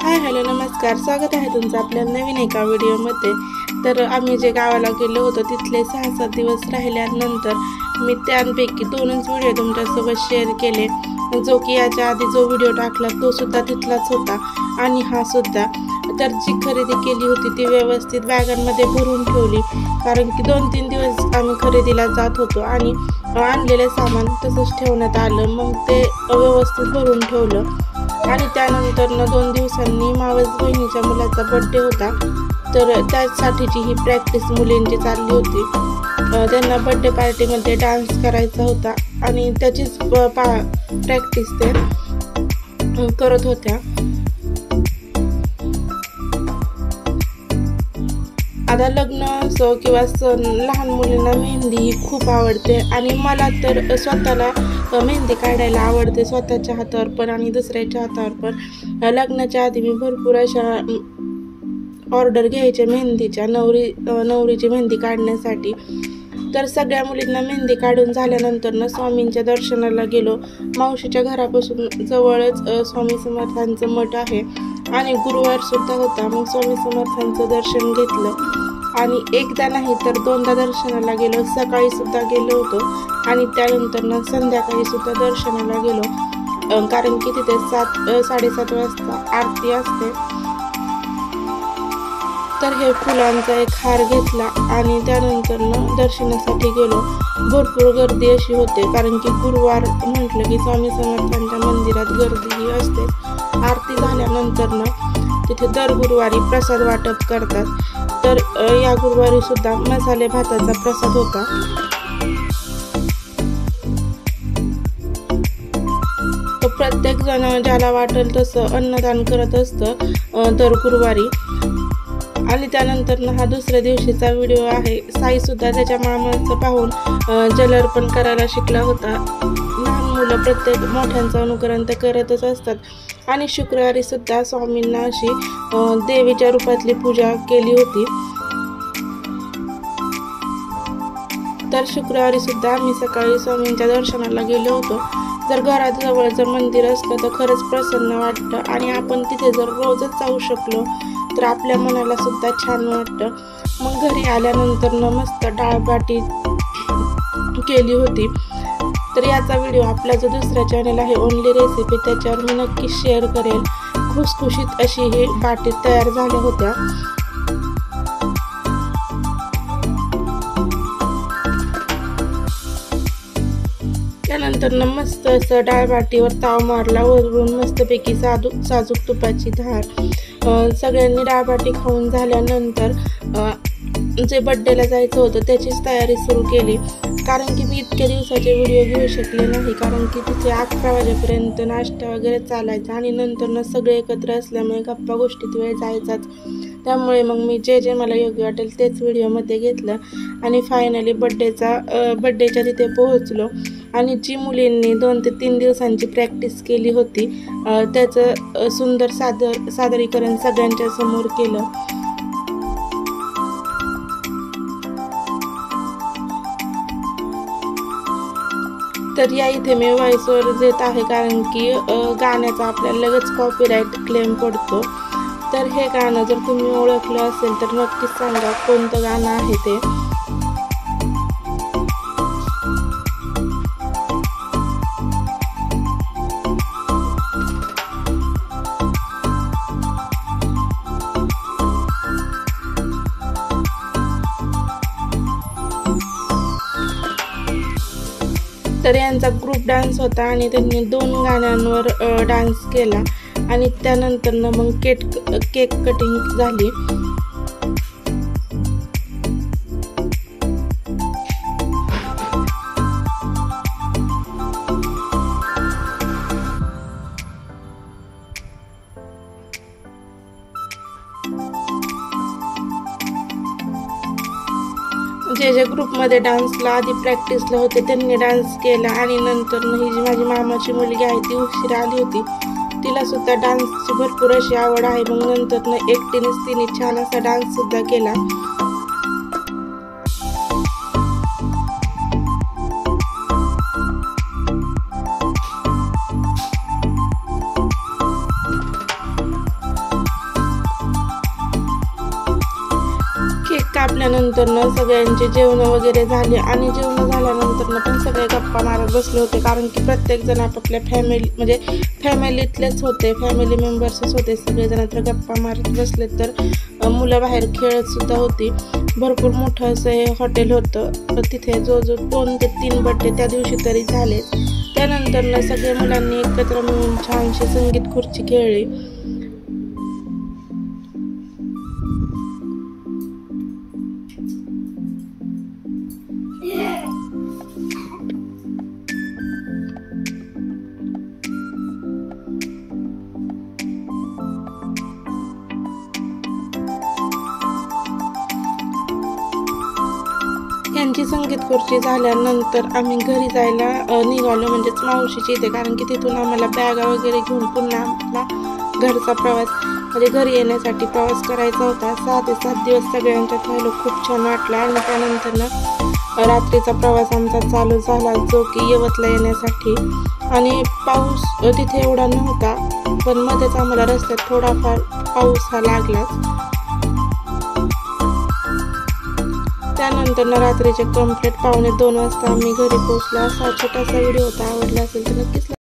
Hi hello नमस्कार, स्वागत आहे तुमचं आपल्या नवीन एका व्हिडिओमध्ये। तर आम्ही जे गावाला गेलो होतो तिथले 6-7 दिवस राहिल्यानंतर मी त्यांपैकी 2च व्हिडिओ तुमच्यासोबत शेअर केले, जो की याच्या आधी जो व्हिडिओ टाकला तो सुद्धा तिथलाच होता आणि हा सुद्धा। तर जी खरेदी केली होती ती व्यवस्थित बॅगांमध्ये भरून ठेवली, कारण की 2-3 दिवस आम्ही खरेदीला जात होतो आणि आणलेले सामान तसंच ठेवण्यात आलं। मग ते व्यवस्थित भरून ठेवलं आणि त्यानंतर 2 दिवसांनी मावस बहिणीच्या मुलाचा बर्थडे होता, तर त्यासाठीची ही प्रॅक्टिस मुलींची चालली होती। त्यांना बर्थडे पार्टीमध्ये डान्स करायचा होता आणि त्याचीच प्रॅक्टिस ते करत होत्या। आता लग्न असो किंवा सण, लहान मुलींना मेहंदी ही खूप आवडते आणि मला तर स्वतःला मेहंदी काढायला आवडते, स्वतःच्या हातावर पण आणि दुसऱ्याच्या हातावर पण। लग्नाच्या आधी मी भरपूर अशा ऑर्डर घ्यायचे मेहंदीच्या, नवरीची मेहंदी काढण्यासाठी। तर सगळ्या मुलींना मेहंदी काढून झाल्यानंतर स्वामींच्या दर्शनाला गेलो। मावशीच्या घरापासून जवळच स्वामी समर्थांचं मठ आहे आणि गुरुवार सुद्धा होता। मग स्वामी समर्थांचं दर्शन घेतलं आणि एकदा नाही तर 2दा दर्शनाला गेलो। सकाळी सुद्धा गेलो होतो आणि त्यानंतर संध्याकाळी सुद्धा दर्शनाला गेलो, कारण की तिथे 7-7:30 वाजता आरती असते। तर हे फुलांचा एक हार घेतला आणि त्यानंतर दर्शनासाठी गेलो। भरपूर गर्दी अशी होते, कारण की गुरुवार म्हटलं की स्वामी समर्थांच्या मंदिरात गर्दी ही असते। आरती झाल्यानंतर तिथे दर गुरुवारी प्रसाद वाटप करतात, तर या गुरुवारी सुद्धा मसाले भाताचा प्रसाद होता। तर प्रत्येक जण ज्याला वाटेल तसं अन्नदान करत असतं दर गुरुवारी। आणि त्यानंतर हा दुसऱ्या दिवशीचा व्हिडिओ आहे। साई सुद्धा त्याच्या मामाचं पाहून जलार्पण करायला शिकला होता। लहान मुलं प्रत्येक मोठ्यांचं अनुकरण तर करतच असतात आणि शुक्रवारी सुद्धा स्वामींना अशी देवीच्या रूपातली पूजा केली होती। तर शुक्रवारी सुद्धा आम्ही सकाळी स्वामींच्या दर्शनाला गेलो होतो। जर घराजवळ जर मंदिर असलं तर खरंच प्रसन्न वाटतं आणि आपण तिथे जर रोजच जाऊ शकलो तर आपल्या मनाला सुद्धा छान वाटतं। मग घरी आल्यानंतर मस्त डाळबाटी केली होती। तर याचा व्हिडिओ आपला जो दुसरा चॅनल आहे ओनली रेसिपी, त्याच्यावर मी नक्की शेअर करेल। खुसखुशीत अशी ही बाटी तयार झाल्या होत्या। त्यानंतर मस्त असं डाळबाटीवर ताव मारला, वरून मस्तपैकी साजूक तुपाची धार। सगळ्यांनी डाळबाटी खाऊन झाल्यानंतर जे बर्थडेला जायचं होतं त्याचीच तयारी सुरू केली, कारण की मी इतक्या दिवसाचे व्हिडिओ घेऊ शकले नाही, कारण की तिथे 11 वाजेपर्यंत नाश्ता वगैरे चालायचा आणि नंतर सगळे एकत्र असल्यामुळे गप्पा गोष्टीत वेळ जायचाच। त्यामुळे मग मी जे मला योग्य वाटेल तेच व्हिडिओमध्ये घेतलं आणि फायनली बड्डेच्या तिथे पोहोचलो आणि जी मुलींनी 2 ते 3 दिवसांची प्रॅक्टिस केली होती त्याचं सुंदर सादरीकरण सगळ्यांच्या समोर केलं। तर या इथे मी व्हॉइस ओव्हर देत आहे, कारण की गाण्याचा आपल्याला लगेच कॉपीराईट क्लेम पडतो। तर हे गाणं जर तुम्ही ओळखलं असेल तर नक्कीच सांगा कोणतं गाणं आहे ते। तर यांचा ग्रुप डान्स होता आणि त्यांनी 2 गाण्यांवर डान्स केला आणि त्यानंतर मग केक कटिंग झाली। जे ग्रुपमध्ये डान्सला आधी प्रॅक्टिसला होते त्यांनी डान्स केला आणि नंतर ही जी माझी मामाची मुलगी आहे ती उशिरा आली होती, तिला सुद्धा डान्सची भरपूर अशी आवड आहे। मग नंतर एकटीनेच तिने छान असा डान्स सुद्धा केला। उठल्यानंतर सगळ्यांचे जेवण वगैरे झाले आणि जेवण झाल्यानंतर पण सगळे गप्पा मारत बसले होते, कारण की प्रत्येकजण आपापल्या फॅमिलीतलेच होते, फॅमिली मेंबर्सच होते सगळेजण. तर गप्पा मारत बसले तर मुलं बाहेर खेळत सुद्धा होती. भरपूर मोठं असं हे हॉटेल होतं. तिथे जो 2 ते 3 बड्डे त्या दिवशी तरी झाले. त्यानंतर सगळ्या मुलांनी एकत्र मिळून छानशी संगीत खुर्ची खेळली. यांची संगीत खुर्ची झाल्यानंतर आम्ही घरी जायला निघालो, म्हणजेच मावशीची इथे, कारण की तिथून आम्हाला बॅगा वगैरे घेऊन पुन्हा आपला घरचा प्रवास म्हणजे घरी येण्यासाठी प्रवास करायचा होता. 6 ते 7 दिवस सगळ्यांच्यात राहिलो, खूप छान वाटलं. आणि त्यानंतर रात्रीचा प्रवास आमचा चालू झाला, जो की यवतला येण्यासाठी. आणि पाऊस तिथे एवढा नव्हता, पण मध्येच आम्हाला रस्त्यात थोडाफार पाऊस हा लागलाच. त्यानंतर रात्रीचे कंप्लीट 1:45 वाजता आम्ही घरी पोहोचलो. असा छोटासा व्हिडिओ होता. आवडला असेल तर नक्कीच